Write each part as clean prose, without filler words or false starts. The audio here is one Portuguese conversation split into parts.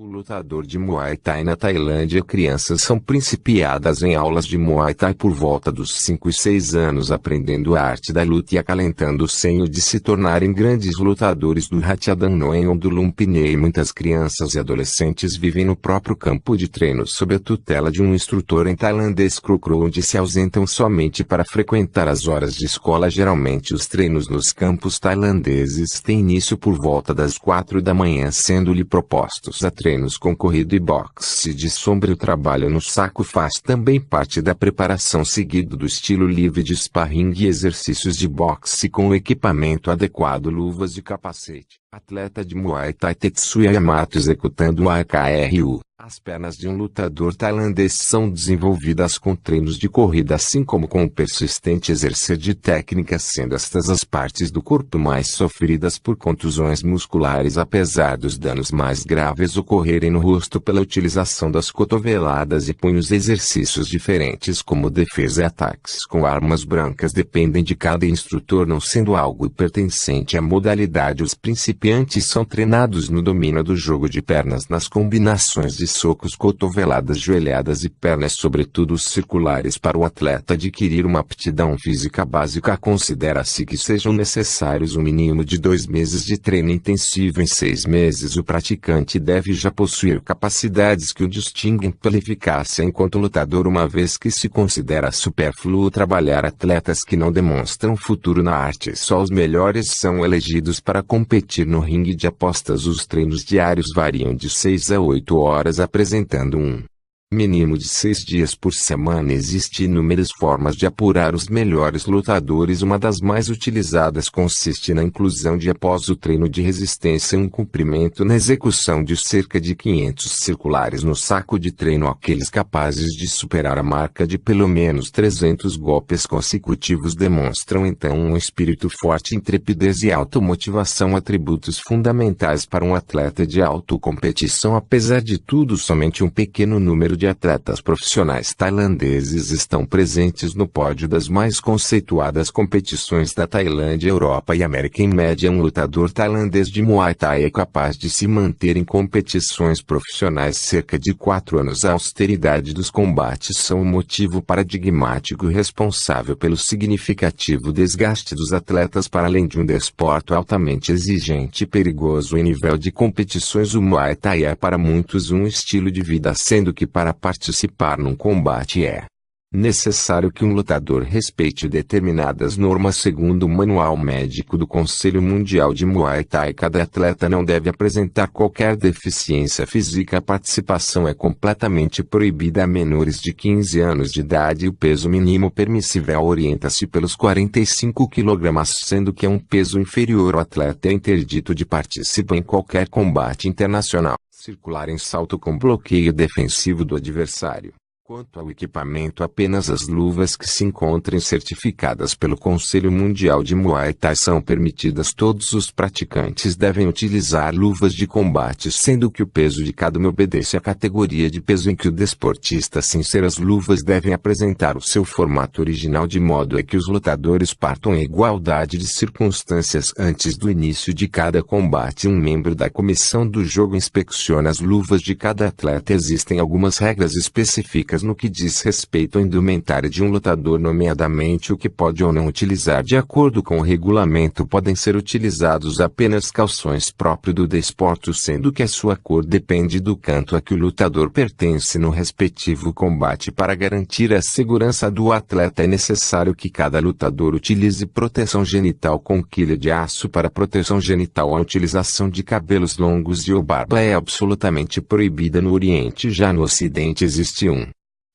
O lutador de Muay Thai na Tailândia. Crianças são principiadas em aulas de Muay Thai por volta dos 5 e 6 anos, aprendendo a arte da luta e acalentando o sonho de se tornarem grandes lutadores do Ratchadan-noen ou do Lumpinee. Muitas crianças e adolescentes vivem no próprio campo de treino sob a tutela de um instrutor em tailandês Krukro, onde se ausentam somente para frequentar as horas de escola. Geralmente os treinos nos campos tailandeses têm início por volta das 4 da manhã, sendo-lhe propostos a treinos com corrida e boxe de sombra. O trabalho no saco faz também parte da preparação, seguido do estilo livre de sparring e exercícios de boxe com o equipamento adequado, luvas e capacete. Atleta de Muay Thai Tetsuya Yamato executando o AKRU. As pernas de um lutador tailandês são desenvolvidas com treinos de corrida, assim como com o persistente exercer de técnicas, sendo estas as partes do corpo mais sofridas por contusões musculares, apesar dos danos mais graves ocorrerem no rosto pela utilização das cotoveladas e punhos. Exercícios diferentes como defesa e ataques com armas brancas dependem de cada instrutor, não sendo algo pertencente à modalidade. Os principiantes são treinados no domínio do jogo de pernas, nas combinações de socos, cotoveladas, joelhadas e pernas, sobretudo os circulares. Para o atleta adquirir uma aptidão física básica, considera-se que sejam necessários um mínimo de 2 meses de treino intensivo. Em 6 meses o praticante deve já possuir capacidades que o distinguem pela eficácia enquanto lutador, uma vez que se considera supérfluo trabalhar atletas que não demonstram futuro na arte. Só os melhores são elegidos para competir no ringue de apostas. Os treinos diários variam de 6 a 8 horas, apresentando um mínimo de 6 dias por semana. Existem inúmeras formas de apurar os melhores lutadores. Uma das mais utilizadas consiste na inclusão de, após o treino de resistência, um comprimento na execução de cerca de 500 circulares no saco de treino. Aqueles capazes de superar a marca de pelo menos 300 golpes consecutivos demonstram então um espírito forte, intrepidez e automotivação, atributos fundamentais para um atleta de autocompetição. Apesar de tudo, somente um pequeno número de atletas profissionais tailandeses estão presentes no pódio das mais conceituadas competições da Tailândia, Europa e América. Em média, um lutador tailandês de Muay Thai é capaz de se manter em competições profissionais cerca de 4 anos. A austeridade dos combates são um motivo paradigmático responsável pelo significativo desgaste dos atletas. Para além de um desporto altamente exigente e perigoso em nível de competições, o Muay Thai é para muitos um estilo de vida, sendo que para participar num combate é necessário que um lutador respeite determinadas normas. Segundo o Manual Médico do Conselho Mundial de Muay Thai, cada atleta não deve apresentar qualquer deficiência física. A participação é completamente proibida a menores de 15 anos de idade. O peso mínimo permissível orienta-se pelos 45 kg, sendo que é um peso inferior ao atleta é interdito de participar em qualquer combate internacional. Circular em salto com bloqueio defensivo do adversário. Quanto ao equipamento, apenas as luvas que se encontrem certificadas pelo Conselho Mundial de Muay Thai são permitidas. Todos os praticantes devem utilizar luvas de combate, sendo que o peso de cada uma obedece à categoria de peso em que o desportista se insere. As luvas devem apresentar o seu formato original, de modo a que os lutadores partam em igualdade de circunstâncias. Antes do início de cada combate, um membro da comissão do jogo inspeciona as luvas de cada atleta. Existem algumas regras específicas no que diz respeito à indumentária de um lutador, nomeadamente o que pode ou não utilizar. De acordo com o regulamento, podem ser utilizados apenas calções próprios do desporto, sendo que a sua cor depende do canto a que o lutador pertence no respectivo combate. Para garantir a segurança do atleta, é necessário que cada lutador utilize proteção genital com quilha de aço. Para proteção genital, a utilização de cabelos longos e ou barba é absolutamente proibida no Oriente. Já no Ocidente existe um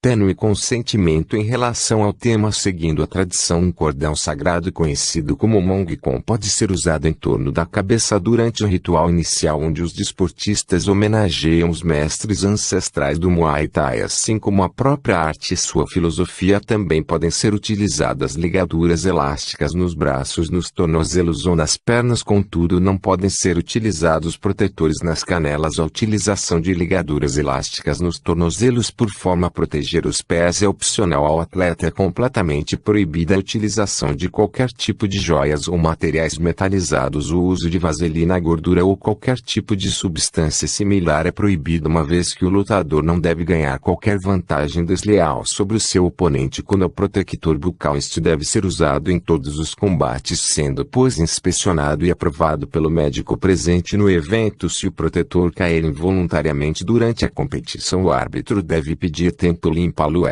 tênue consentimento em relação ao tema. Seguindo a tradição, um cordão sagrado conhecido como Mongkon pode ser usado em torno da cabeça durante o ritual inicial, onde os desportistas homenageiam os mestres ancestrais do Muay Thai. Assim como a própria arte e sua filosofia, também podem ser utilizadas ligaduras elásticas nos braços, nos tornozelos ou nas pernas. Contudo, não podem ser utilizados protetores nas canelas. A utilização de ligaduras elásticas nos tornozelos por forma protegida proteger os pés é opcional ao atleta. É completamente proibida a utilização de qualquer tipo de joias ou materiais metalizados. O uso de vaselina, gordura ou qualquer tipo de substância similar é proibido, uma vez que o lutador não deve ganhar qualquer vantagem desleal sobre o seu oponente. Quando o protector bucal, este deve ser usado em todos os combates, sendo pois inspecionado e aprovado pelo médico presente no evento. Se o protetor cair involuntariamente durante a competição, o árbitro deve pedir tempo e limpá-lo,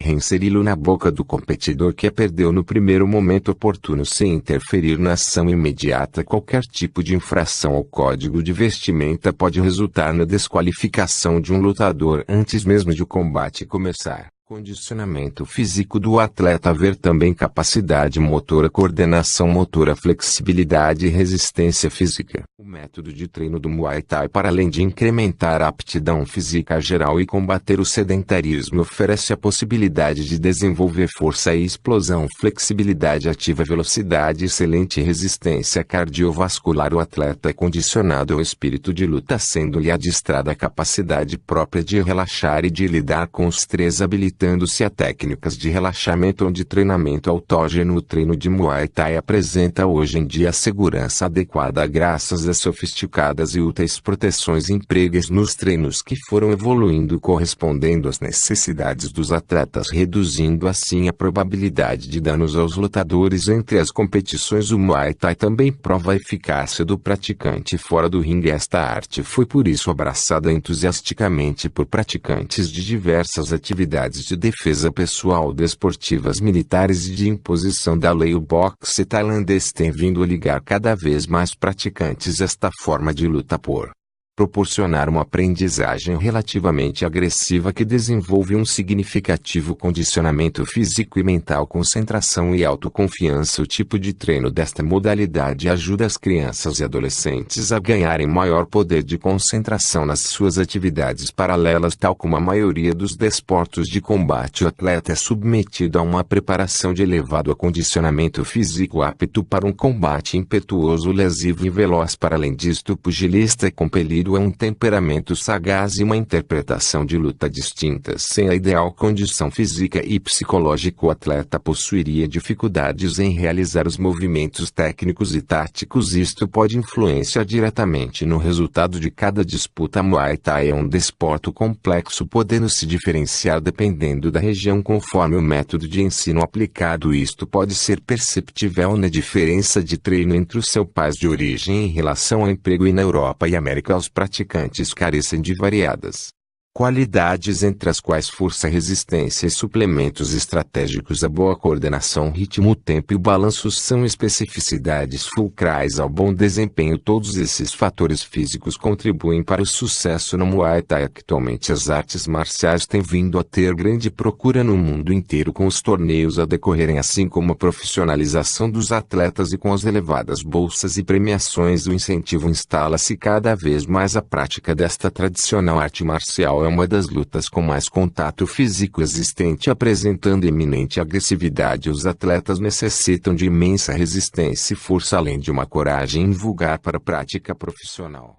reinseri-lo na boca do competidor que perdeu no primeiro momento oportuno, sem interferir na ação imediata. Qualquer tipo de infração ao código de vestimenta pode resultar na desqualificação de um lutador antes mesmo de o combate começar. Condicionamento físico do atleta. Haver também capacidade motora, coordenação motora, flexibilidade e resistência física. O método de treino do Muay Thai, para além de incrementar a aptidão física geral e combater o sedentarismo, oferece a possibilidade de desenvolver força e explosão, flexibilidade ativa, velocidade e excelente resistência cardiovascular. O atleta é condicionado ao espírito de luta, sendo-lhe adestrada a capacidade própria de relaxar e de lidar com os três habilitantes, se a técnicas de relaxamento ou de treinamento autógeno. O treino de Muay Thai apresenta hoje em dia a segurança adequada graças às sofisticadas e úteis proteções empregas nos treinos, que foram evoluindo correspondendo às necessidades dos atletas, reduzindo assim a probabilidade de danos aos lutadores entre as competições. O Muay Thai também prova a eficácia do praticante fora do ringue. Esta arte foi por isso abraçada entusiasticamente por praticantes de diversas atividades de defesa pessoal, desportivas, militares e de imposição da lei. O boxe tailandês tem vindo a ligar cada vez mais praticantes a esta forma de luta por proporcionar uma aprendizagem relativamente agressiva que desenvolve um significativo condicionamento físico e mental, concentração e autoconfiança. O tipo de treino desta modalidade ajuda as crianças e adolescentes a ganharem maior poder de concentração nas suas atividades paralelas. Tal como a maioria dos desportos de combate, o atleta é submetido a uma preparação de elevado acondicionamento físico, apto para um combate impetuoso, lesivo e veloz. Para além disto, o pugilista é compelido a um temperamento sagaz e uma interpretação de luta distintas. Sem a ideal condição física e psicológica, o atleta possuiria dificuldades em realizar os movimentos técnicos e táticos. Isto pode influenciar diretamente no resultado de cada disputa. Muay Thai é um desporto complexo, podendo se diferenciar dependendo da região conforme o método de ensino aplicado. Isto pode ser perceptível na diferença de treino entre os seus países de origem em relação ao emprego, e na Europa e América os praticantes carecem de variadas qualidades, entre as quais força, resistência e suplementos estratégicos. A boa coordenação, ritmo, tempo e balanço são especificidades fulcrais ao bom desempenho. Todos esses fatores físicos contribuem para o sucesso no Muay Thai. Atualmente as artes marciais têm vindo a ter grande procura no mundo inteiro, com os torneios a decorrerem, assim como a profissionalização dos atletas e com as elevadas bolsas e premiações. O incentivo instala-se cada vez mais a prática desta tradicional arte marcial. É uma das lutas com mais contato físico existente, apresentando eminente agressividade. Os atletas necessitam de imensa resistência e força, além de uma coragem invulgar para a prática profissional.